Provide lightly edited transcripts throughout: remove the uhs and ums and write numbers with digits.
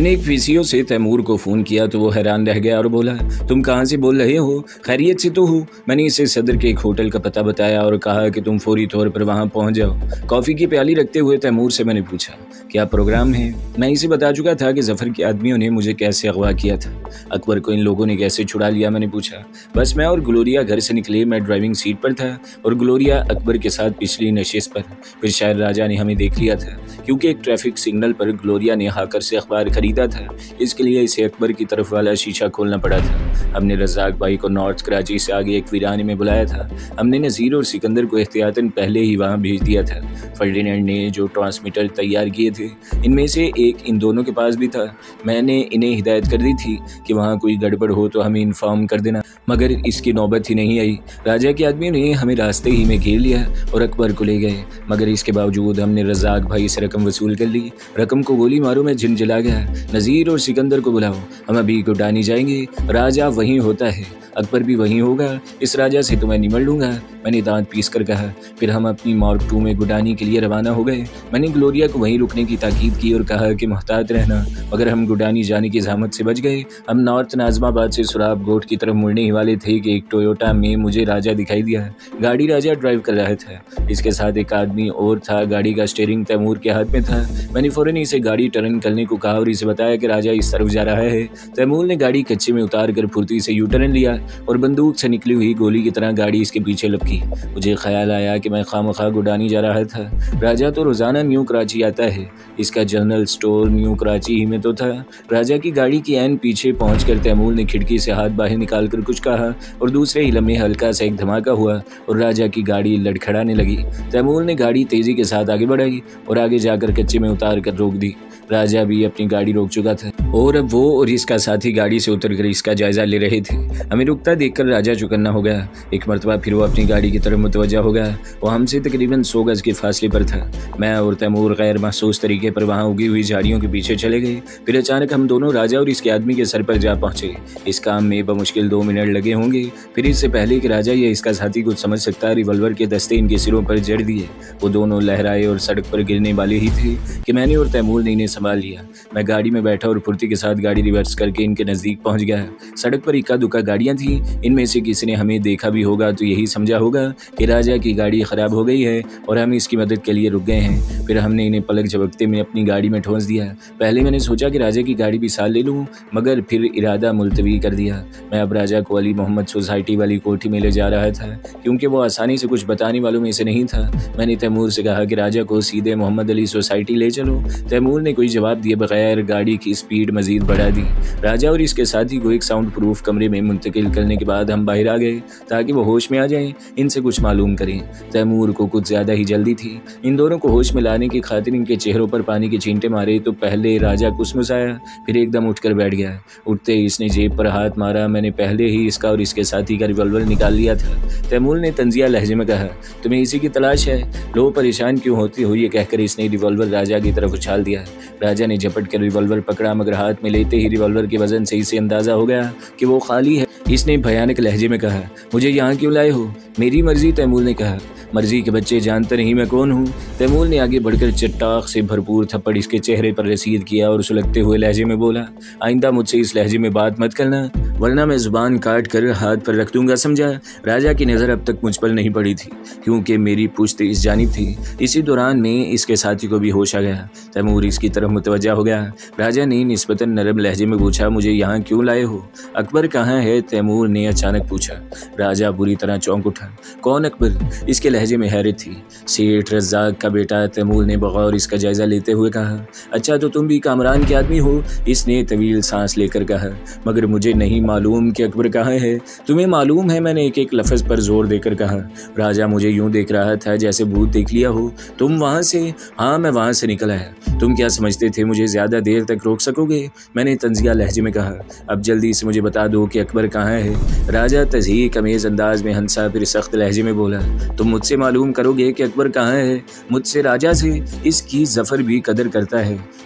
मैंने एक पीसीओ से तैमूर को फ़ोन किया तो वो हैरान रह गया और बोला, तुम कहाँ से बोल रहे हो? खैरियत से तो हो? मैंने इसे सदर के एक होटल का पता बताया और कहा कि तुम फौरी तौर पर वहाँ पहुँच जाओ। कॉफ़ी की प्याली रखते हुए तैमूर से मैंने पूछा, क्या प्रोग्राम है? मैं इसे बता चुका था कि जफ़र के आदमियों ने मुझे कैसे अगवा किया था। अकबर को इन लोगों ने कैसे छुड़ा लिया? मैंने पूछा। बस मैं और ग्लोरिया घर से निकले। मैं ड्राइविंग सीट पर था और ग्लोरिया अकबर के साथ पिछली नशिस्त पर। फिर शायद राजा ने हमें देख लिया था, क्योंकि एक ट्रैफिक सिग्नल पर ग्लोरिया ने हाकर से अखबार खरीदा था। इसके लिए इसे अकबर की तरफ वाला शीशा खोलना पड़ा था। हमने रज़ाक भाई को नॉर्थ कराची से आगे एक वीराने में बुलाया था। हमने नज़ीर और सिकंदर को एहतियातन पहले ही वहाँ भेज दिया था। फर्डिनेंड ने जो ट्रांसमीटर तैयार किए थे, इनमें से एक इन दोनों के पास भी था। मैंने इन्हें हिदायत कर दी थी कि वहाँ कोई गड़बड़ हो तो हमें इन्फॉर्म कर देना, मगर इसकी नौबत ही नहीं आई। राजा के आदमियों ने हमें रास्ते ही में घेर लिया और अकबर को ले गए, मगर इसके बावजूद हमने रज़ाक भाई से रकम वसूल कर ली। रकम को गोली मारो मैं झिलझिला गया। नज़ीर और सिकंदर को बुलाओ, हम अभी गुडानी जाएंगे। राजा वहीं होता है, अकबर भी वहीं होगा। इस राजा से तो मैं निमट लूँगा, मैंने दांत पीस कर कहा। फिर हम अपनी मार्क 2 में गुडानी के लिए रवाना हो गए। मैंने ग्लोरिया को वहीं रुकने की ताकीद की और कहा कि मुहतात रहना, मगर हम गुडानी जाने की ज़हमत से बच गए। हम नॉर्थ नाज़माबाद से सुराब गोट की तरफ मुड़ने ही वाले थे कि एक टोयोटा में मुझे राजा दिखाई दिया। गाड़ी राजा ड्राइव कर रहा था, इसके साथ एक आदमी और था। गाड़ी का स्टीयरिंग तैमूर के हाथ में था। मैंने फ़ौरन इसे गाड़ी टर्न करने को कहा और इसे बताया कि राजा इस तरफ जा रहा है। तैमूर ने गाड़ी कच्चे में उतार कर फुर्ती से यू टर्न लिया और बंदूक से निकली हुई गोली की तरह गाड़ी इसके पीछे लपकी। मुझे ख्याल आया कि मैं खामखा गुडानी जा रहा था। राजा तो रोज़ाना न्यू कराची आता है, इसका जनरल स्टोर न्यू कराची ही में तो था। राजा की गाड़ी की ऐन पीछे पहुंचकर तैमूर ने खिड़की से हाथ बाहर निकाल कर कुछ कहा और दूसरे ही लम्हे हल्का सा एक धमाका हुआ और राजा की गाड़ी लड़खड़ाने लगी। तैमूर ने गाड़ी तेज़ी के साथ आगे बढ़ाई और आगे जाकर कच्चे में उतार कर रोक दी। राजा भी अपनी गाड़ी रोक चुका था और अब वो और इसका साथी गाड़ी से उतरकर इसका जायजा ले रहे थे। हमें रुकता देखकर राजा चौकन्ना हो गया। एक मरतबा फिर वो अपनी गाड़ी की तरफ मुतवज्जा हो गया। वो हमसे तकरीबन 100 गज के फासले पर था। मैं और तैमूर गैर महसूस तरीके पर वहाँ उगी हुई झाड़ियों के पीछे चले गए। फिर अचानक हम दोनों राजा और इसके आदमी के सर पर जा पहुँचे। इस काम में बमुश्किल 2 मिनट लगे होंगे। फिर इससे पहले कि राजा या इसका साथी कुछ समझ सकता, रिवॉल्वर के दस्ते इनके सिरों पर जड़ दिए। वो दोनों लहराए और सड़क पर गिरने वाले ही थे कि मैंने और तैमूर ने इन्हें संभाल लिया। मैं गाड़ी में बैठा और फुर्ती के साथ गाड़ी रिवर्स करके इनके नज़दीक पहुंच गया। सड़क पर इक्का दुक्का गाड़ियां थीं। इनमें से किसी ने हमें देखा भी होगा तो यही समझा होगा कि राजा की गाड़ी ख़राब हो गई है और हम इसकी मदद के लिए रुक गए हैं। फिर हमने इन्हें पलक झपकते में अपनी गाड़ी में ठोंस दिया। पहले मैंने सोचा कि राजा की गाड़ी भी साथ ले लूँ, मगर फिर इरादा मुलतवी कर दिया। मैं अब राजा को अली मोहम्मद सोसाइटी वाली कोठी में ले जा रहा था, क्योंकि वो आसानी से कुछ बताने वालों में से नहीं था। मैंने तैमूर से कहा कि राजा को सीधे मोहम्मद अली सोसाइटी ले चलो। तैमूर ने कोई जवाब दिए बगैर गाड़ी की स्पीड मजीद बढ़ा दी। राजा और इसके साथी को एक साउंड प्रूफ कमरे में मुंतकिल करने के बाद हम बाहर आ गए ताकि वो होश में आ जाएं, इनसे कुछ मालूम करें। तैमूर को कुछ ज़्यादा ही जल्दी थी। इन दोनों को होश में लाने की खातिर इनके चेहरों पर पानी के छींटे मारे तो पहले राजा कुसमुसाया, फिर एकदम उठकर बैठ गया। उठते ही इसने जेब पर हाथ मारा। मैंने पहले ही इसका और इसके साथी का रिवॉल्वर निकाल लिया था। तैमूर ने तंजिया लहजे में कहा, तुम्हें इसी की तलाश है? लो, परेशान क्यों होती हो? ये कहकर इसने रिवॉल्वर राजा की तरफ उछाल दिया। राजा ने झपट कर रिवॉल्वर पकड़ा, मगर हाथ में लेते ही रिवॉल्वर के वजन से इसे अंदाजा हो गया कि वो खाली है। इसने भयानक लहजे में कहा, मुझे यहाँ क्यों लाए हो? मेरी मर्जी, तैमूर ने कहा। मर्जी के बच्चे, जानते नहीं मैं कौन हूँ? तैमूर ने आगे बढ़कर चट्टाक से भरपूर थप्पड़ इसके चेहरे पर रसीद किया और सुलगते हुए लहजे में बोला, आइंदा मुझसे इस लहजे में बात मत करना, वरना मैं जुबान काट कर हाथ पर रख दूंगा, समझा? राजा की नज़र अब तक मुझ पर नहीं पड़ी थी, क्योंकि मेरी पूछते इस जानिब थी। इसी दौरान में इसके साथी को भी होश आ गया। तैमूर इसकी तरफ मुतवज्जा हो गया। राजा ने निस्बतन नरम लहजे में पूछा, मुझे यहाँ क्यों लाए हो? अकबर कहाँ है? तैमूर ने अचानक पूछा। राजा बुरी तरह चौंक उठा। कौन अकबर? इसके लहजे में हैरत थी। सेठ रज़ाक का बेटा, तैमूर ने बगौर इसका जायजा लेते हुए कहा। अच्छा, तो तुम भी कामरान के आदमी हो? इसने तवील सांस लेकर कहा। मगर मुझे नहीं मालूम कि अकबर कहाँ है। तुम्हें मालूम है? मैंने एक एक लफ्ज़ पर जोर देकर कहा। राजा मुझे यूं देख रहा था जैसे भूत देख लिया हो। तुम वहाँ से? हाँ, मैं वहाँ से निकल आया। तुम क्या समझते थे मुझे ज़्यादा देर तक रोक सकोगे? मैंने तंजिया लहजे में कहा। अब जल्दी से मुझे बता दो कि अकबर कहाँ है। राजा तज़हीक अमेज़ अंदाज में हंसा, फिर सख्त लहजे में बोला, तुम मुझसे इससे मालूम करोगे कि अकबर कहाँ है, मुझसे, राजा से। इसकी जफ़र भी कदर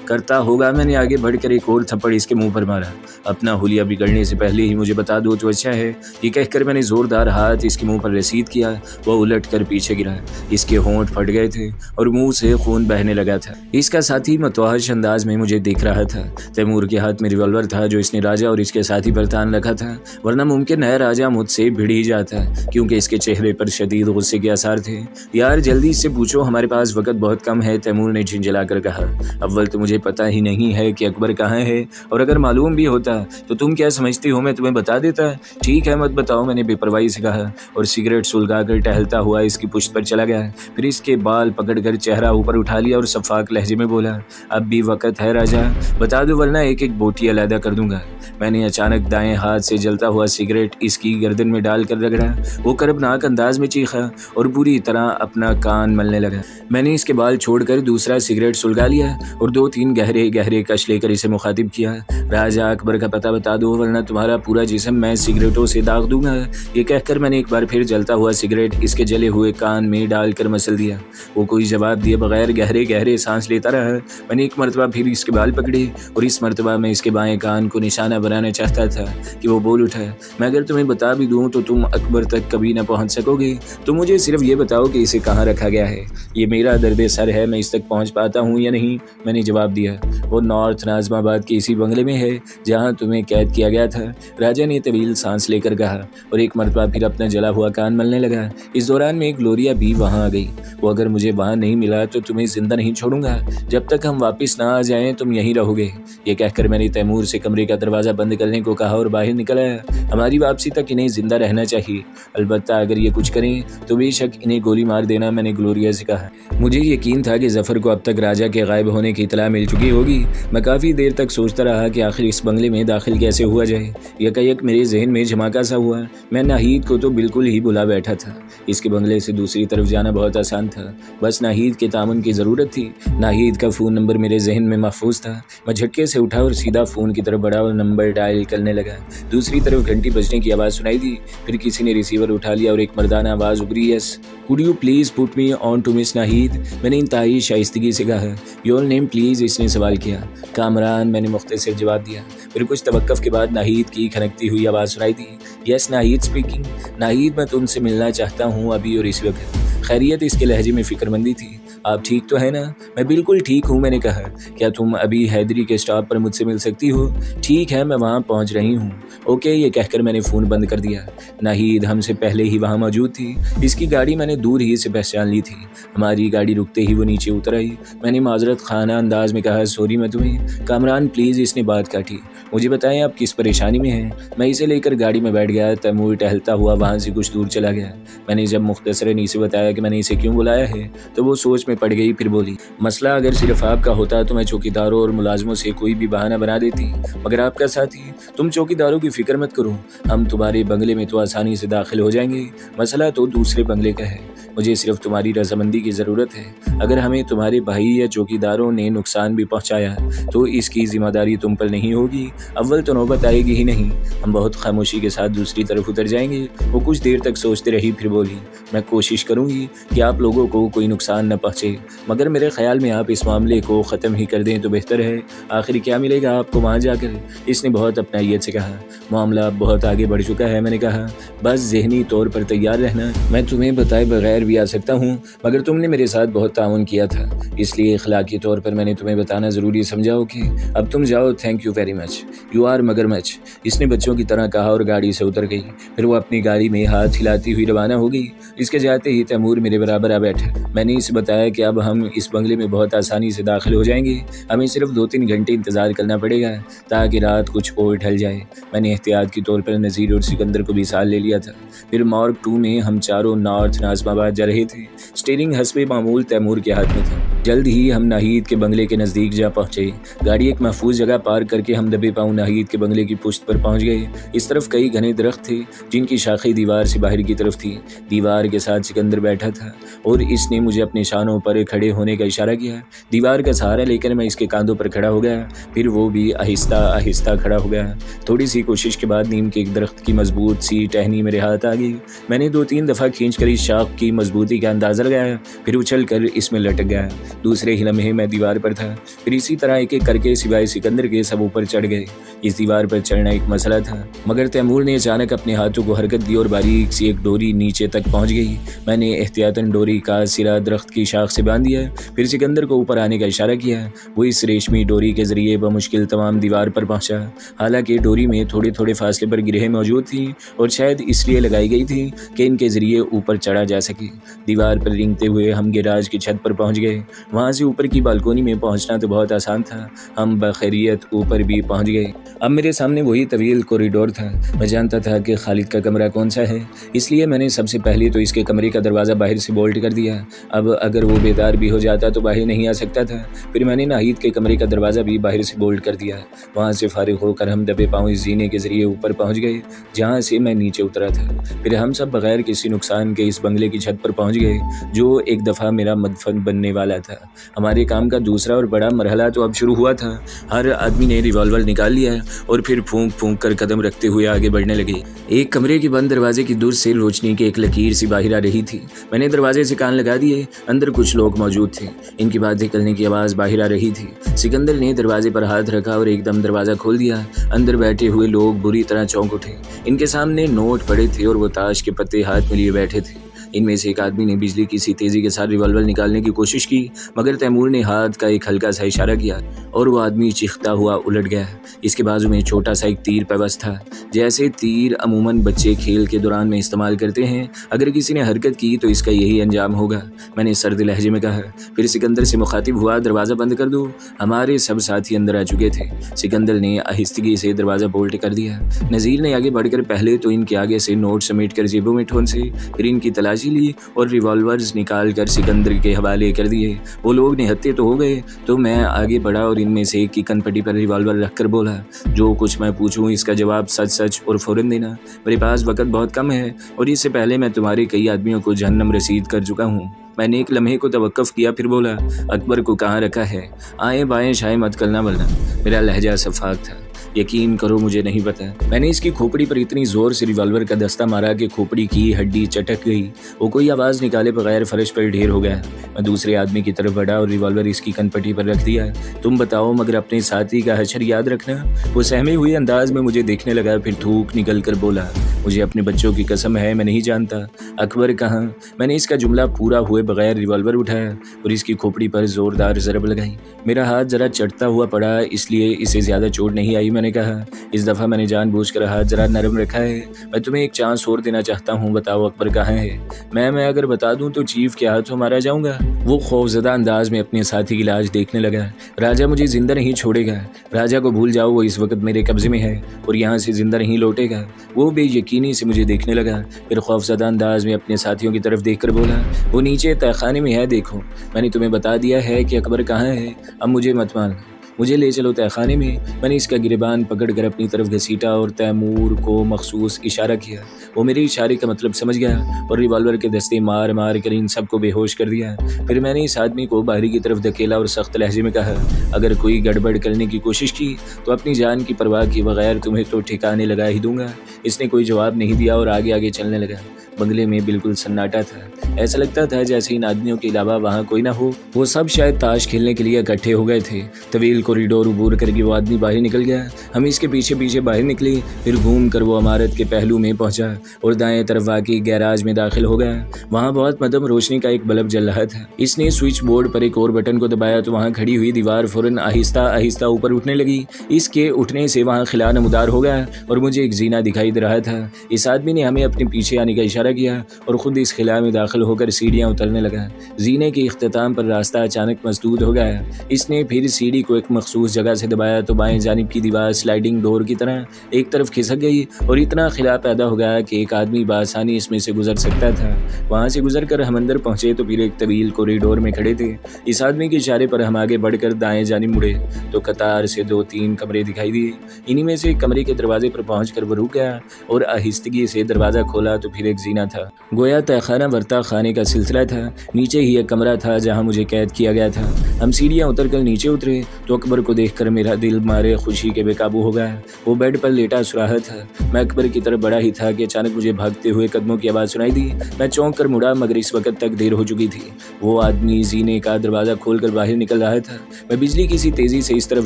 करता होगा। मैंने आगे बढ़कर एक और थप्पड़ इसके मुंह पर मारा। अपना हुलिया बिगड़ने से पहले ही मुझे बता दो तो अच्छा है, ये कहकर मैंने जोरदार हाथ इसके मुंह पर रसीद किया। वह उलट कर पीछे गिरा। इसके होंठ फट गए थे और मुंह से खून बहने लगा था। इसका साथी मतवाहश अंदाज में मुझे देख रहा था। तैमूर के हाथ में रिवॉल्वर था जो इसने राजा और इसके साथी पर तान रखा था, वरना मुमकिन है राजा मुझसे भिड़ ही जाता, क्योंकि इसके चेहरे पर शदीद गुस्से के आसार थे। यार जल्दी से पूछो, हमारे पास वक्त बहुत कम है, तैमूर ने झिंझला कर कहा। अव्वल तो मुझे पता ही नहीं है कि अकबर कहाँ है, और अगर मालूम भी होता तो तुम क्या समझती हो मैं तुम्हें बता देता। ठीक है मत बताओ, मैंने बेपरवाही से कहा और सिगरेट सुलगा कर टहलता हुआ इसकी पुश्त पर चला गया। फिर इसके बाल पकड़कर चेहरा ऊपर उठा लिया और सफाक लहजे में बोला, अब भी वक्त है राजा, बता दो वरना एक एक बोटी अलहदा कर दूंगा। मैंने अचानक दाएं हाथ से जलता हुआ सिगरेट इसकी गर्दन में डालकर रगड़ा। वो कर्बनाक अंदाज में चीखा और पूरी तरह अपना कान मलने लगा। मैंने इसके बाल छोड़कर दूसरा सिगरेट सुलगा लिया और 2-3 गहरे गहरे कश लेकर इसे मुखातिब किया। राजा अकबर का पता बता दो वरना तुम्हारा पूरा जिस्म मैं सिगरेटों से दाग दूंगा। ये कहकर मैंने एक बार फिर जलता हुआ सिगरेट इसके जले हुए कान में डालकर मसल दिया। वो कोई जवाब दिए बगैर गहरे गहरे सांस लेता रहा। मैंने एक मरतबा फिर इसके बाल पकड़े और इस मरतबा मैं इसके बाएं कान को निशाना बनाना चाहता था कि वो बोल उठा, मैं अगर तुम्हें बता भी दूं तो तुम अकबर तक कभी ना पहुंच सकोगे। तो मुझे सिर्फ ये बताओ कि इसे कहाँ रखा गया है। ये मेरा दर्द सर है, मैं इस तक पहुंच पाता हूँ या नहीं। मैंने जवाब दिया, वो नॉर्थ नाज़िमाबाद के इसी बंगले में है जहाँ तुम्हें कैद किया गया था। राजा ने तवील सांस लेकर कहा और एक मरतबा फिर अपना जला हुआ कान मलने लगा। इस दौरान में ग्लोरिया भी वहाँ आ गई। वो अगर मुझे वहाँ नहीं मिला तो तुम्हें जिंदा नहीं छोड़ूंगा। जब तक हम वापस ना आ जाएं तुम यहीं रहोगे। ये कहकर मैंने तैमूर से कमरे का दरवाज़ा बंद करने को कहा और बाहर निकल आया। हमारी वापसी तक इन्हें जिंदा रहना चाहिए, अलबत्ता अगर ये कुछ करें तो बेशक इन्हें गोली मार देना, मैंने ग्लोरिया से कहा। मुझे यकीन था कि जफ़र को अब तक राजा के गायब होने की इतला मिल चुकी होगी। मैं काफ़ी देर तक सोचता रहा कि आखिर इस बंगले में दाखिल कैसे हुआ जाए। यकायक मेरे जहन में झमाका सा हुआ। मैं नाहिद को तो बिल्कुल ही भुला बैठा था। इसके बंगले से दूसरी तरफ जाना बहुत आसान था, बस नाहिद के तामुन की ज़रूरत थी। नाहिद का फ़ोन नंबर मेरे जहन में महफूज था। मैं झटके से उठा और सीधा फ़ोन की तरफ बढ़ा और नंबर डायल करने लगा। दूसरी तरफ घंटी बजने की आवाज़ सुनाई दी। फिर किसी ने रिसीवर उठा लिया और एक मर्दाना आवाज़ उभरी, yes could you please put me on to Miss Nahid. मैंने इंतहाई शाइस्तगी से कहा, योर नेम प्लीज़। इसने सवाल किया। कामरान, मैंने मुख्तसर जवाब दिया। फिर कुछ तवक्कुफ़ के बाद नाहिद की खनकती हुई आवाज़ सुनाई दी, यस नाहिद स्पीकिंग। नाहिद, मैं तुमसे मिलना चाहता हूँ अभी और इस वक्त। खैरियत? इसके लहजे में फ़िक्रमंदी थी। आप ठीक तो है ना? मैं बिल्कुल ठीक हूँ, मैंने कहा। क्या तुम अभी हैदरी के स्टॉप पर मुझसे मिल सकती हो? ठीक है, मैं वहाँ पहुँच रही हूँ। ओके, ये कहकर मैंने फ़ोन बंद कर दिया। नाहिद हमसे पहले ही वहाँ मौजूद थी। इसकी गाड़ी मैंने दूर ही से पहचान ली थी। हमारी गाड़ी रुकते ही वो नीचे उतर आई। मैंने माजरत खाना अंदाज में कहा, सॉरी मैं तुम्हें। कामरान प्लीज़, इसने बात काटी। मुझे बताएं आप किस परेशानी में हैं। मैं इसे लेकर गाड़ी में बैठ गया। तैमूर टहलता हुआ वहाँ से कुछ दूर चला गया। मैंने जब मुख्तसरन इसे बताया कि मैंने इसे क्यों बुलाया है तो वो सोच में पड़ गई। फिर बोली, मसला अगर सिर्फ आपका होता तो मैं चौकीदारों और मुलाजमों से कोई भी बहाना बना देती, मगर आपका साथी। तुम चौकीदारों की फिक्र मत करो, हम तुम्हारे बंगले में तो आसानी से दाखिल हो जाएंगे। मसला तो दूसरे बंगले का है। मुझे सिर्फ तुम्हारी रजामंदी की ज़रूरत है। अगर हमें तुम्हारे भाई या चौकीदारों ने नुकसान भी पहुंचाया तो इसकी जिम्मेदारी तुम पर नहीं होगी। अव्वल तो नौबत आएगी ही नहीं। हम बहुत खामोशी के साथ दूसरी तरफ उतर जाएंगे। वो कुछ देर तक सोचते रही, फिर बोली, मैं कोशिश करूंगी कि आप लोगों को कोई नुकसान न पहुंचे, मगर मेरे ख्याल में आप इस मामले को ख़त्म ही कर दें तो बेहतर है। आखिर क्या मिलेगा आपको वहाँ जाकर? इसने बहुत अपनाइयत से कहा। मामला बहुत आगे बढ़ चुका है, मैंने कहा। बस ज़हनी तौर पर तैयार रहना। मैं तुम्हें बताए बगैर भी आ सकता हूँ, मगर तुमने मेरे साथ बहुत ताउन किया था, इसलिए इखलाकी तौर पर मैंने तुम्हें बताना ज़रूरी समझा हो कि अब तुम जाओ। Thank you very much, you are मगरमच्छ। इसने बच्चों की तरह कहा और गाड़ी से उतर गई। फिर वो अपनी गाड़ी में हाथ हिलाती हुई रवाना हो गई। इसके जाते ही तैमूर मेरे बराबर आ बैठा। मैंने इसे बताया कि अब हम इस बंगले में बहुत आसानी से दाखिल हो जाएंगे। हमें सिर्फ 2-3 घंटे इंतज़ार करना पड़ेगा ताकि रात कुछ और ढल जाए। मैंने एहतियात के तौर पर नज़ीर और सिकंदर को भी साथ ले लिया था। फिर मार्क 2 में हम चारों नॉर्थ नाज़िमाबाद जा रहे थे। स्टीयरिंग हस्बे मामूल तैमूर के हाथ में था। जल्द ही हम नाहिद के बंगले के नज़दीक जा पहुँचे। गाड़ी एक महफूज जगह पार्क करके हम दबे पाँव नाहिद के बंगले की पुश्त पर पहुँच गए। इस तरफ कई घने दरख्त थे जिनकी शाखें दीवार से बाहर की तरफ थी। दीवार के साथ सिकंदर बैठा था और इसने मुझे अपने शानों पर खड़े होने का इशारा किया। दीवार का सहारा लेकर मैं इसके कांधों पर खड़ा हो गया, फिर वो भी आहिस्ता आहिस्ता खड़ा हो गया। थोड़ी सी कोशिश के बाद नीम के एक दरख्त की मजबूत सी टहनी मेरे हाथ आ गई। मैंने 2-3 दफ़ा खींचकर इस शाख की मजबूती का अंदाज़ा लगाया, फिर उछल कर इसमें लटक गया। दूसरे ही लम्हे मैं दीवार पर था। फिर इसी तरह एक एक करके सिवाय सिकंदर के सब ऊपर चढ़ गए। इस दीवार पर चढ़ना एक मसला था, मगर तैमूर ने अचानक अपने हाथों को हरकत दी और बारीक सी एक डोरी नीचे तक पहुंच गई। मैंने एहतियातन डोरी का सिरा दरख्त की शाख से बांध दिया, फिर सिकंदर को ऊपर आने का इशारा किया। वो इस रेशमी डोरी के जरिए बमुश्किल तमाम दीवार पर पहुंचा। हालांकि डोरी में थोड़े थोड़े फासले पर गिरहें मौजूद थी और शायद इसलिए लगाई गई थी कि इनके जरिए ऊपर चढ़ा जा सके। दीवार पर रेंगते हुए हम गैराज की छत पर पहुंच गए। वहां से ऊपर की बालकोनी में पहुंचना तो बहुत आसान था। हम बखैरियत ऊपर भी पहुंच गए। अब मेरे सामने वही तवील कॉरिडोर था। मैं जानता था कि खालिद का कमरा कौन सा है, इसलिए मैंने सबसे पहले तो इसके कमरे का दरवाज़ा बाहर से बोल्ट कर दिया। अब अगर वो बेदार भी हो जाता तो बाहर नहीं आ सकता था। फिर मैंने नाहिद के कमरे का दरवाज़ा भी बाहर से बोल्ट कर दिया। वहाँ से फारिग होकर हम दबे पाँव इस जीने के ज़रिए ऊपर पहुँच गए जहाँ से मैं नीचे उतरा था। फिर हम सब बगैर किसी नुकसान के इस बंगले की छत पर पहुँच गए जो एक दफ़ा मेरा मदफन बनने वाला था। हमारे काम का दूसरा और बड़ा मरहला तो अब शुरू हुआ था। हर आदमी ने रिवॉल्वर निकाल लिया और फिर फूंक फूंक कर कदम रखते हुए आगे बढ़ने लगे। एक कमरे के बंद दरवाजे की दूर से रोशनी की एक लकीर सी बाहर आ रही थी। मैंने दरवाजे से कान लगा दिए। अंदर कुछ लोग मौजूद थे। इनकी बातें करने की आवाज़ बाहर आ रही थी। सिकंदर ने दरवाजे पर हाथ रखा और एकदम दरवाज़ा खोल दिया। अंदर बैठे हुए लोग बुरी तरह चौंक उठे। इनके सामने नोट पड़े थे और वो ताश के पत्ते हाथ में लिए बैठे थे। इनमें से एक आदमी ने बिजली की सी तेज़ी के साथ रिवॉल्वर निकालने की कोशिश की, मगर तैमूर ने हाथ का एक हल्का सा इशारा किया और वो आदमी चीखता हुआ उलट गया। इसके बाजू में छोटा सा एक तीर पेवस्त था, जैसे तीर अमूमन बच्चे खेल के दौरान में इस्तेमाल करते हैं। अगर किसी ने हरकत की तो इसका यही अंजाम होगा, मैंने सर्द लहजे में कहा। फिर सिकंदर से मुखातिब हुआ, दरवाज़ा बंद कर दो। हमारे सब साथी अंदर आ चुके थे। सिकंदर ने आहिस्तगी से दरवाज़ा बोल्ट कर दिया। नज़ीर ने आगे बढ़कर पहले तो इनके आगे से नोट समेट कर जेबों में ठोंसे, फिर इनकी तलाशी ली और रिवॉल्वर्स निकाल कर सिकंदर के हवाले कर दिए। वो लोग निहत्ते तो हो गए तो मैं आगे बढ़ा और इनमें से एक की कनपट्टी पर रिवॉल्वर रखकर बोला, जो कुछ मैं पूछूं इसका जवाब सच सच और फ़ौरन देना। मेरे पास वक्त बहुत कम है और इससे पहले मैं तुम्हारे कई आदमियों को जहन्नम रसीद कर चुका हूँ। मैंने एक लम्हे को तवक्कुफ़ किया, फिर बोला, अकबर को कहाँ रखा है? आए बाएँ शाये मत करना वरना। मेरा लहजा सफाक था। यकीन करो मुझे नहीं पता। मैंने इसकी खोपड़ी पर इतनी ज़ोर से रिवॉल्वर का दस्ता मारा कि खोपड़ी की हड्डी चटक गई। वो कोई आवाज़ निकाले बगैर फर्श पर ढेर हो गया। मैं दूसरे आदमी की तरफ बढ़ा और रिवॉल्वर इसकी कनपट्टी पर रख दिया। तुम बताओ, मगर अपने साथी का हशर याद रखना। वो सहमे हुए अंदाज में मुझे देखने लगा, फिर थूक निकल कर बोला, मुझे अपने बच्चों की कसम है मैं नहीं जानता। अकबर कहाँ? मैंने इसका जुमला पूरा हुए बगैर रिवॉल्वर उठाया और इसकी खोपड़ी पर ज़ोरदार ज़रब लगाई। मेरा हाथ ज़रा चटता हुआ पड़ा, इसलिए इसे ज़्यादा चोट नहीं आई। मैंने कहा, इस दफ़ा मैंने जानबूझकर हाथ ज़रा नरम रखा है। मैं तुम्हें एक चांस और देना चाहता हूँ। बताओ अकबर कहाँ है? मैं अगर बता दूँ तो चीफ के हाथों मारा जाऊँगा। वो खौफज़दा अंदाज में अपने साथी की लाश देखने लगा। राजा मुझे ज़िंदा नहीं छोड़ेगा। राजा को भूल जाओ, वो इस वक्त मेरे कब्ज़े में है और यहाँ से ज़िंदा नहीं लौटेगा। वो बेयकीनी से मुझे देखने लगा, फिर खौफज़दा अंदाज में अपने साथियों की तरफ देखकर बोला, वो नीचे तहखाने में है, देखो। मैंने तुम्हें बता दिया है कि अकबर कहाँ है, अब मुझे मत मारना। मुझे ले चलो तहखाने में। मैंने इसका गिरबान पकड़कर अपनी तरफ घसीटा और तैमूर को मखसूस इशारा किया। वो मेरे इशारे का मतलब समझ गया और रिवॉल्वर के दस्ते मार मार कर इन सबको बेहोश कर दिया। फिर मैंने इस आदमी को बाहरी की तरफ धकेला और सख्त लहजे में कहा, अगर कोई गड़बड़ करने की कोशिश की तो अपनी जान की परवाह किए बगैर तुम्हें तो ठिकाने लगा ही दूंगा। इसने कोई जवाब नहीं दिया और आगे आगे चलने लगा। बंगले में बिल्कुल सन्नाटा था। ऐसा लगता था जैसे इन आदमियों के अलावा वहाँ कोई ना हो। वो सब शायद ताश खेलने के लिए इकट्ठे हो गए थे। तवील कॉरिडोर अबूर करके वो आदमी बाहर निकल गया। हम इसके पीछे पीछे बाहर निकले, फिर घूम कर वो इमारत के पहलू में पहुंचा और दाएं तरफ वाकई गैराज में दाखिल हो गया। वहाँ बहुत मध्यम रोशनी का एक बल्ब जल रहा था। इसने स्विच बोर्ड पर एक और बटन को दबाया तो वहाँ खड़ी हुई दीवार फौरन आहिस्ता आहिस्ता ऊपर उठने लगी। इसके उठने से वहाँ खिला नमदार हो गया और मुझे एक जीना दिखाई दे रहा था। इस आदमी ने हमें अपने पीछे आने का इशारा किया और खुद इस खिला में दाखिल दाखिल होकर सीढ़ियाँ उतरने लगा। जीने के इख्तिताम पर रास्ता अचानक मसदूद हो गया। इसने फिर सीढ़ी को एक मखसूस जगह से दबाया तो बाएं जानिब की दीवार स्लाइडिंग डोर की तरह एक तरफ खिसक गई और इतना खिला पैदा हो गया कि एक आदमी बासानी इसमें से गुजर सकता था। वहाँ से गुजर कर हम अंदर पहुँचे तो फिर एक तवील कॉरिडोर में खड़े थे। इस आदमी के इशारे पर हम आगे बढ़कर दाएं जानिब मुड़े तो कतार से 2-3 कमरे दिखाई दिए। इन्हीं में से एक कमरे के दरवाजे पर पहुँचकर वो रुक गया और आहिस्तगी से दरवाज़ा खोला तो फिर एक जीना था। गोया तहखाना वर्ता खाने का सिलसिला था। नीचे ही एक कमरा था जहाँ मुझे कैद किया गया था। हम सीढ़ियाँ उतरकर नीचे उतरे तो अकबर को देखकर मेरा दिल मारे खुशी के बेकाबू हो गया। वो बेड पर लेटा सुराहा था। मैं अकबर की तरफ बढ़ा ही था कि अचानक मुझे भागते हुए कदमों की आवाज़ सुनाई दी। मैं चौंक कर मुड़ा मगर इस वक्त तक देर हो चुकी थी। वो आदमी जीने का दरवाज़ा खोलकर बाहर निकल रहा था। मैं बिजली की सी तेज़ी से इस तरफ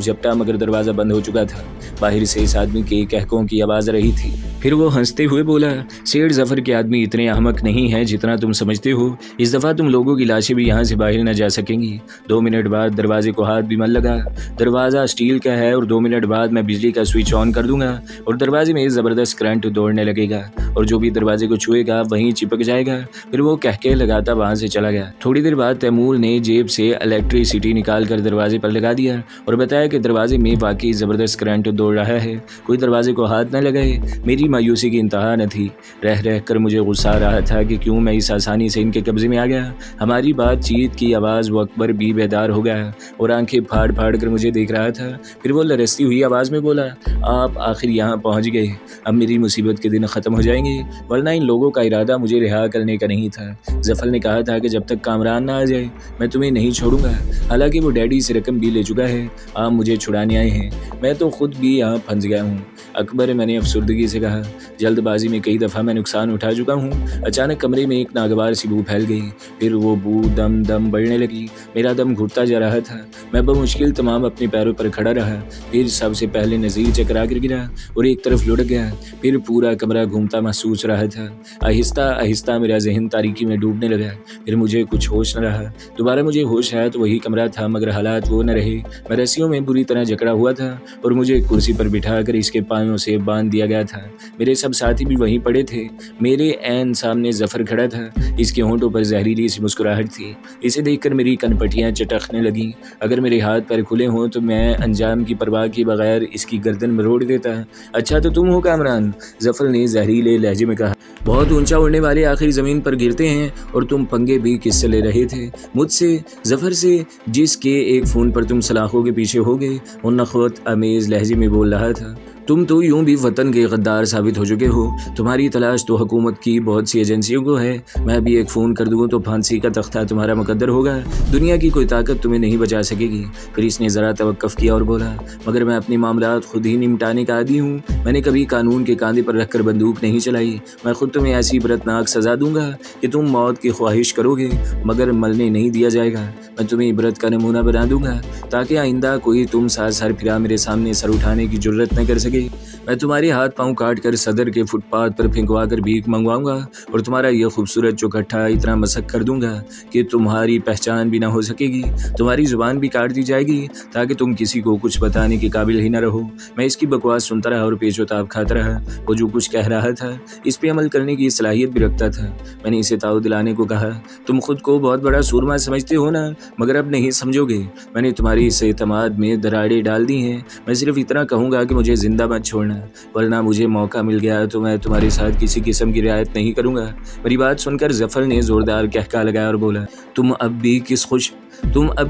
झपटा मगर दरवाज़ा बंद हो चुका था। बाहर से इस आदमी के कहकों की आवाज़ रही थी। फिर वो हंसते हुए बोला, सेठ जफर के आदमी इतने अहमक नहीं हैं जितना तुम समझते हो। इस दफ़ा तुम लोगों की लाशें भी यहाँ से बाहर न जा सकेंगी। 2 मिनट बाद दरवाजे को हाथ भी मत लगा। दरवाज़ा स्टील का है और 2 मिनट बाद मैं बिजली का स्विच ऑन कर दूंगा और दरवाजे में ज़बरदस्त करंट दौड़ने लगेगा और जो भी दरवाजे को छुएगा वहीं चिपक जाएगा। फिर वो कहके लगाता वहाँ से चला गया। थोड़ी देर बाद तैमूर ने जेब से इलेक्ट्रिसिटी निकाल कर दरवाजे पर लगा दिया और बताया कि दरवाजे में वाकई ज़बरदस्त करंट दौड़ रहा है। कोई दरवाजे को हाथ न लगाए। मेरी मायूसी की इंतहा न थी। रह रह कर मुझे गुस्सा आ रहा था कि क्यों मैं इस आसानी से इनके कब्जे में आ गया। हमारी बातचीत की आवाज़ वो अकबर भी बेदार हो गया और आंखें फाड़ फाड़ कर मुझे देख रहा था। फिर वो लरसती हुई आवाज़ में बोला, आप आखिर यहाँ पहुँच गए। अब मेरी मुसीबत के दिन ख़त्म हो जाएंगे, वरना इन लोगों का इरादा मुझे रिहा करने का नहीं था। जफर ने कहा था कि जब तक कामरान ना आ जाए मैं तुम्हें नहीं छोड़ूंगा। हालांकि वो डैडी से रकम भी ले चुका है। आप मुझे छुड़ाने आए हैं। मैं तो खुद भी यहाँ फंस गया हूँ। अकबर, मैंने अफसुर्दगी से कहा, जल्दबाजी में कई दफ़ा मैं नुकसान उठा चुका हूँ। अचानक कमरे में एक नागवार सी बू फैल गई। फिर वो बू दम दम बढ़ने लगी। मेरा दम घुटता जा रहा था। मैं बमुश्किल तमाम अपने पैरों पर खड़ा रहा। फिर सबसे पहले नज़ीर चकरा कर गिरा और एक तरफ लुढ़क गया। फिर पूरा कमरा घूमता महसूस रहा था। आहिस्ता आहिस्ता मेरा जहन तारीकी में डूबने लगा। फिर मुझे कुछ होश न रहा। दोबारा मुझे होश आया तो वही कमरा था मगर हालात वो न रहे। मैं रस्सियों में बुरी तरह जकड़ा हुआ था और मुझे एक कुर्सी पर बिठा कर इसके पायों से बांध दिया गया था। मेरे सब साथी भी वहीं पड़े थे। मेरे ऐन सामने जफर खड़ा था। इसके होंठों पर जहरीली सी मुस्कुराहट थी। इसे देखकर मेरी कनपटियाँ चटकने लगीं। अगर मेरे हाथ पैर खुले हों तो मैं अंजाम की परवाह के बगैर इसकी गर्दन मरोड़ देता। अच्छा तो तुम हो कामरान, जफर ने जहरीले लहजे में कहा। बहुत ऊंचा उड़ने वाले आखिर ज़मीन पर गिरते हैं और तुम पंगे भी किससे ले रहे थे? मुझसे, जफर से, जिसके एक फ़ोन पर तुम सलाखों के पीछे हो गए। वो नखवत अमेज़ लहजे में बोल रहा था। तुम तो यूं भी वतन के गद्दार साबित हो चुके हो। तुम्हारी तलाश तो हुकूमत की बहुत सी एजेंसियों को है। मैं अभी एक फ़ोन कर दूँ तो फांसी का तख्ता तुम्हारा मुकद्दर होगा। दुनिया की कोई ताकत तुम्हें नहीं बचा सकेगी। फिर इसने ज़रा तवक्कुफ़ किया और बोला, मगर मैं अपने मामलात खुद ही निपटाने का आदी हूँ। मैंने कभी कानून के कांधे पर रखकर बंदूक नहीं चलाई। मैं खुद तुम्हें ऐसी इबरतनाक सज़ा दूंगा कि तुम मौत की ख्वाहिश करोगे मगर मरने नहीं दिया जाएगा। मैं तुम्हें इबरत का नमूना बना दूंगा ताकि आइंदा कोई तुम साथ सर फिरा मेरे सामने सर उठाने की जुर्रत न कर सके। मैं तुम्हारे हाथ पांव काट कर सदर के फुटपाथ पर फेंकवा कर भीख मंगवाऊंगा और तुम्हारा यह खूबसूरत चौखट्टा इतना मसक कर दूंगा कि तुम्हारी पहचान भी ना हो सकेगी। तुम्हारी जुबान भी काट दी जाएगी ताकि तुम किसी को कुछ बताने के काबिल ही ना रहो। मैं इसकी बकवास सुनता रहा और पेचोताब खाता रहा। वो जो कुछ कह रहा था इस पे अमल करने की सलाहियत भी रखता था। मैंने इसे ताऊ दिलाने को कहा, तुम खुद को बहुत बड़ा सूरमा समझते हो ना, मगर अब नहीं समझोगे। मैंने तुम्हारी इस एतमाद में दरारें डाल दी हैं। मैं सिर्फ इतना कहूँगा कि मुझे जिंदा मत छोड़ना, वरना मुझे मौका मिल गया तो मैं तुम्हारे साथ किसी किस्म की रियायत नहीं करूँगा। मेरी बात सुनकर जफर ने जोरदार कहका लगाया और बोला, तुम अब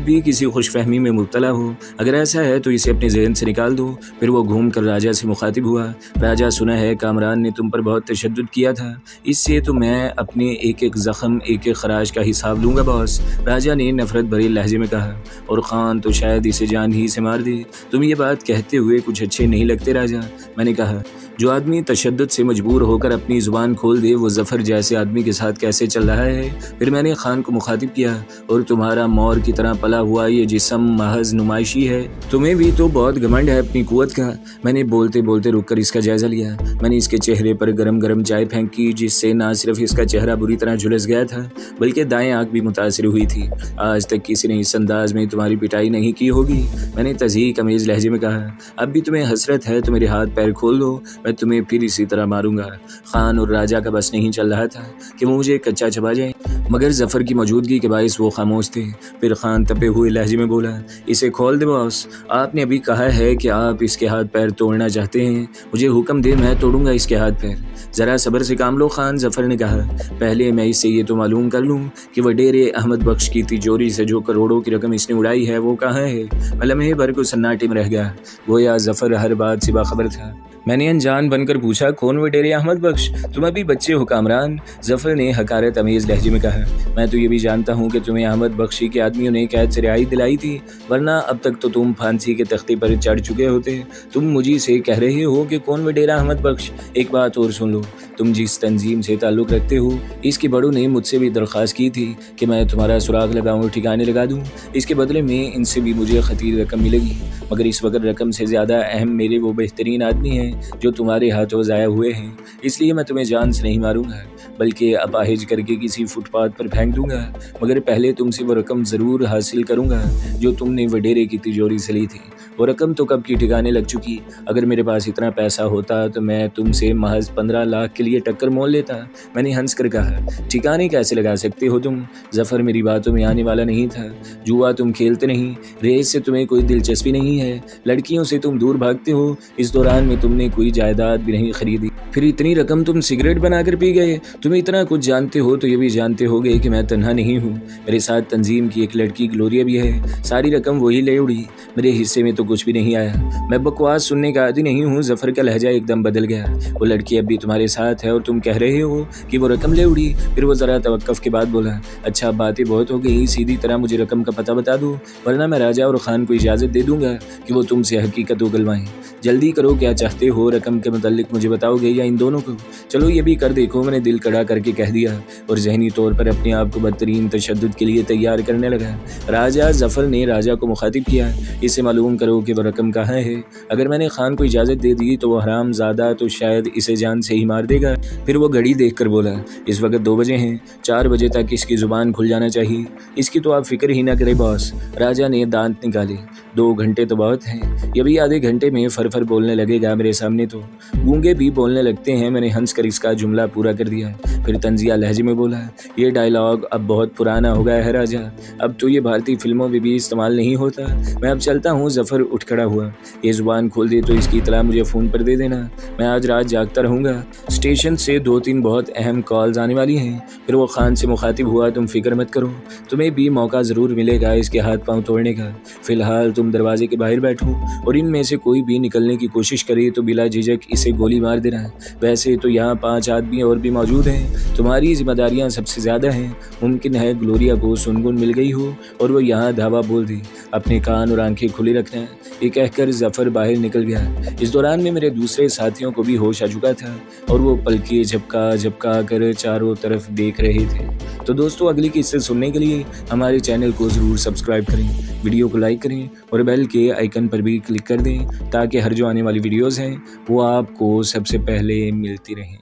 भी किसी खुशफहमी में मुब्तला हो। अगर ऐसा है तो इसे अपने जहन से निकाल दो। फिर वो घूम कर राजा से मुखातिब हुआ। राजा, सुना है कामरान ने तुम पर बहुत तशद्दुद किया था। इससे तो मैं अपने एक एक ज़ख्म, एक एक खराज का हिसाब लूँगा बॉस। राजा ने नफरत भरे लहजे में कहा। और ख़ान तो शायद इसे जान ही से मार दे। तुम ये बात कहते हुए कुछ अच्छे नहीं लगते राजा। मैंने कहा, जो आदमी तशद्दुद से मजबूर होकर अपनी ज़ुबान खोल दे वो जफ़र जैसे आदमी के साथ कैसे चल रहा है। फिर मैंने खान को मुखातिब किया, और तुम्हारा मोर की तरह पला हुआ ये जिस्म महज नुमाइशी है। तुम्हें भी तो बहुत घमंड है अपनी कुव्वत का। मैंने बोलते बोलते रुककर इसका जायज़ा लिया। मैंने इसके चेहरे पर गरम गरम चाय फेंकी, जिससे ना सिर्फ इसका चेहरा बुरी तरह झुलस गया था बल्कि दाएं आँख भी मुतासिर हुई थी। आज तक किसी ने इस अंदाज में तुम्हारी पिटाई नहीं की होगी। मैंने तज़हीक अमेज़ लहजे में कहा, अब भी तुम्हें हसरत है तो मेरे हाथ पैर खोल दो, मैं तुम्हें फिर इसी तरह मारूंगा। खान और राजा का बस नहीं चल रहा था कि वो मुझे कच्चा चबा जाए। मगर जफ़र की मौजूदगी के बायस वो खामोश थे। फिर खान तपे हुए लहजे में बोला, इसे खोल दे बॉस, आपने अभी कहा है कि आप इसके हाथ पैर तोड़ना चाहते हैं, मुझे हुक्म दे, मैं तोड़ूंगा इसके हाथ पैर। ज़रा सब्र से काम लो खान, जफ़र ने कहा। पहले मैं इससे ये तो मालूम कर लूँ कि वडेरे अहमद बख्श की तिजोरी से जो करोड़ों की रकम इसने उड़ाई है वो कहाँ है। मैं लम्हे भर को सन्नाटे में रह गया। गोया जफ़र हर बात से बाखबर था। मैंने अनजान बनकर पूछा, कौन वडेरे अहमद बख्श? तुम अभी बच्चे हो कामरान, जफ़र ने हकारत अमेज़ लहजे में कहा। मैं तो ये भी जानता हूँ कि तुम्हें अहमद बख्शी के आदमियों ने कैद से रिहाई दिलाई थी, वरना अब तक तो तुम फांसी के तख्ते पर चढ़ चुके होते। तुम मुझे से कह रहे हो कि कौन वडेरा अहमद बख्श? एक बात और सुन लो, तुम जिस तंजीम से ताल्लुक़ रखते हो, इसके बड़ों ने मुझसे भी दरख्वास्त की थी कि मैं तुम्हारा सुराग लगाऊँ, ठिकाने लगा दूँ। इसके बदले में इनसे भी मुझे खतीर रकम मिलेगी, मगर इस वक्त रकम से ज़्यादा अहम मेरे वो बेहतरीन आदमी हैं जो तुम्हारे हाथों ज़ाया हुए हैं। इसलिए मैं तुम्हें जान से नहीं मारूंगा, बल्कि अपाहिज करके किसी फुटपाथ पर फेंक दूंगा, मगर पहले तुमसे वो रकम ज़रूर हासिल करूंगा जो तुमने वडेरे की तिजोरी से ली थी। वो रकम तो कब की ठिकाने लग चुकी। अगर मेरे पास इतना पैसा होता तो मैं तुमसे महज 15 लाख के लिए टक्कर मोल लेता। मैंने हंस कर कहा, ठिकाने कैसे लगा सकते हो तुम? जफ़र मेरी बातों में आने वाला नहीं था। जुआ तुम खेलते नहीं, रेस से तुम्हें कोई दिलचस्पी नहीं है, लड़कियों से तुम दूर भागते हो। इस दौरान में तुमने कोई जायदाद भी नहीं खरीदी, फिर इतनी रकम तुम सिगरेट बनाकर पी गए। तुम इतना कुछ जानते हो तो ये भी जानते होगे कि मैं तन्हा नहीं हूँ, मेरे साथ तंजीम की एक लड़की ग्लोरिया भी है। सारी रकम वही ले उड़ी, मेरे हिस्से में तो कुछ भी नहीं आया। मैं बकवास सुनने का आदी नहीं हूँ। जफ़र का लहजा एकदम बदल गया। वो लड़की अब भी तुम्हारे साथ है और तुम कह रहे हो कि वो रकम ले उड़ी। फिर वो ज़रा तवक्कुफ़ के बाद बोला, अच्छा बातें बहुत हो गई, सीधी तरह मुझे रकम का पता बता दो, वरना मैं राजा और खान को इजाज़त दे दूंगा कि वो तुमसे हकीकत उगलवाएं। जल्दी करो, क्या चाहते हो? रकम के मुताल्लिक मुझे बताओगे या इन दोनों को? चलो ये भी कर देखो। मैंने दिल कड़ा करके कह दिया और जहनी तौर पर अपने आप को बदतरीन तशद्दुद के लिए तैयार करने लगा। राजा, जफ़र ने राजा को मुखातिब किया, इससे मालूम करो कि वह रकम कहाँ है। अगर मैंने खान को इजाज़त दे दी तो वह हरामज़ादा तो शायद इसे जान से ही मार देगा। फिर वो घड़ी देख कर बोला, इस वक्त 2 बजे हैं, 4 बजे तक इसकी ज़ुबान खुल जाना चाहिए। इसकी तो आप फिक्र ही ना करें बॉस। राजा ने दांत निकाले, 2 घंटे तो बहुत हैं, ये भी आधे घंटे में फर बोलने लगेगा। मेरे सामने तो गूंगे भी बोलने लगते हैं। मैंने हंस कर इसका जुमला पूरा कर दिया। फिर तंजिया लहजे में बोला, ये डायलॉग अब बहुत पुराना हो गया है राजा, अब तो ये भारतीय फिल्मों में भी इस्तेमाल नहीं होता। मैं अब चलता हूँ। जफ़र उठ खड़ा हुआ, ये ज़ुबान खोल दे तो इसकी इतला मुझे फ़ोन पर दे देना, मैं आज रात जागता रहूँगा। स्टेशन से 2-3 बहुत अहम कॉल्स आने वाली हैं। फिर वो खान से मुखातिब हुआ, तुम फिक्र मत करो, तुम्हें भी मौका ज़रूर मिलेगा इसके हाथ पाँव तोड़ने का। फ़िलहाल तुम दरवाजे के बाहर बैठो और इनमें से कोई भी निकलने की कोशिश करे तो बिला झिझक इसे गोली मार देना। वैसे तो यहाँ 5 आदमी और भी मौजूद हैं, तुम्हारी जिम्मेदारियाँ सबसे ज़्यादा हैं। मुमकिन है ग्लोरिया को सुनगुन मिल गई हो और वो यहाँ धावा बोल दी। अपने कान और आंखें खुली रखना। ये कहकर जफ़र बाहर निकल गया। इस दौरान में मेरे दूसरे साथियों को भी होश आ चुका था और वो पलकें झपका कर चारों तरफ देख रहे थे। तो दोस्तों, अगली किस्से सुनने के लिए हमारे चैनल को ज़रूर सब्सक्राइब करें, वीडियो को लाइक करें और बेल के आइकन पर भी क्लिक कर दें ताकि हर जो आने वाली वीडियोज़ हैं वो आपको सबसे पहले मिलती रहें।